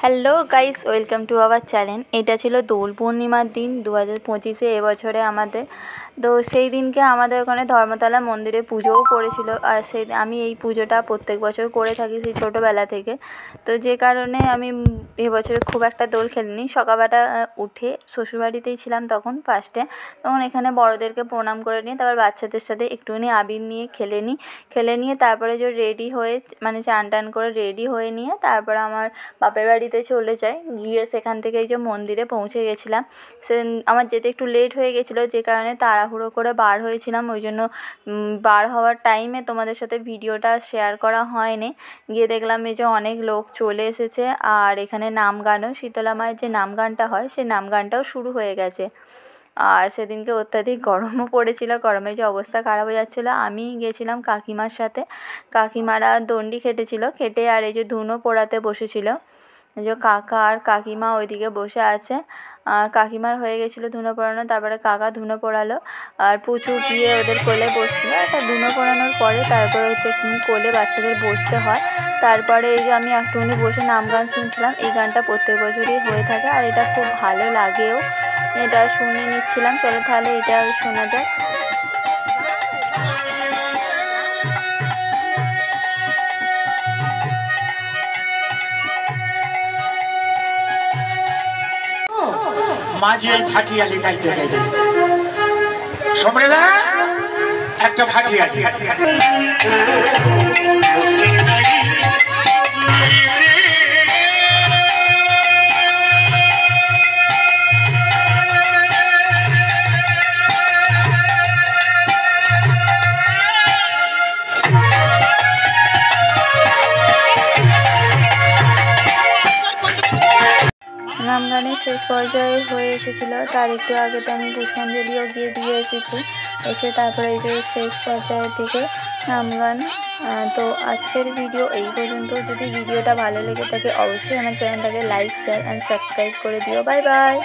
Hello guys, welcome to our channel. এটা ছিল দোল পূর্ণিমার দিন 2025-এ এবছরে আমাদের। তো সেই দিনকে আমাদের ওখানে ধর্মতলা মন্দিরে পুজোও পড়েছিল। আর আমি এই পুজোটা প্রত্যেক বছর করে থাকি সেই ছোটোবেলা থেকে। তো যে কারণে আমি এবছরে খুব একটা দোল খেলিনি। সকালবেলা উঠে শ্বশুরবাড়িতেই ছিলাম তখন তখন এখানে বড়োদেরকে প্রণাম করে নিয়ে তারপর বাচ্চাদের সাথে একটুখানি আবির নিয়ে খেলে নিয়ে তারপরে যে রেডি হয়ে মানে চান টান করে রেডি হয়ে নিয়ে তারপর আমার বাপের বাড়িতে চলে যাই। গিয়ে সেখান থেকে এই যে মন্দিরে পৌঁছে গেছিলাম। আমার যেতে একটু লেট হয়ে গেছিলো, যে কারণে তাড়াহুড়ো করে বার হয়েছিলাম, ওই জন্য বার হওয়ার টাইমে তোমাদের সাথে ভিডিওটা শেয়ার করা হয়নি। গিয়ে দেখলাম এই যে অনেক লোক চলে এসেছে, আর এখানে নাম গানও, শীতলা মায়ের যে নাম গানটা হয় সেই নাম গানটাও শুরু হয়ে গেছে। আর সেদিনকে অত্যাধিক গরমও পড়েছিল, গরমে যে অবস্থা খারাপ হয়ে যাচ্ছিলো। আমি গেছিলাম কাকিমার সাথে, কাকিমারা দণ্ডি খেটে আর এই যে ধুনো পোড়াতে বসেছিল। যে কাকা আর কাকিমা ওইদিকে বসে আছে। কাকিমার হয়ে গেছিলো ধুনো পোড়ানো, তারপরে কাকা ধুনো পোড়ালো আর পুচু গিয়ে ওদের কোলে বসছিল। একটা ধুনো পোড়ানোর পরে তারপরে হচ্ছে কোলে বাচ্চাদের বসতে হয়। তারপরে এই যে আমি একটুখানি বসে নাম গান শুনছিলাম। এই গানটা প্রত্যেক বছরই হয়ে থাকে আর এটা খুব ভালো লাগেও। এটা শুনে নিচ্ছিলাম। চলো তাহলে এটা শোনা যাক। মাঝে ফাটিয়ালি গাইতে গাইতে সম্রেদা একটা ফাটিয়ালি নাম গানের শেষ পর্যায়ে হয়ে এসেছিলো। তার একটু আগে তো আমি পুষ্পাঞ্জলিও গিয়ে দিয়ে এসেছি। এসে তারপরে এই যে শেষ পর্যায়ের দিকে নাম গান। তো আজকের ভিডিও এই পর্যন্ত। যদি ভিডিওটা ভালো লেগে থাকে অবশ্যই আমার চ্যানেলটাকে লাইক, শেয়ার অ্যান্ড সাবস্ক্রাইব করে দিও। Bye bye.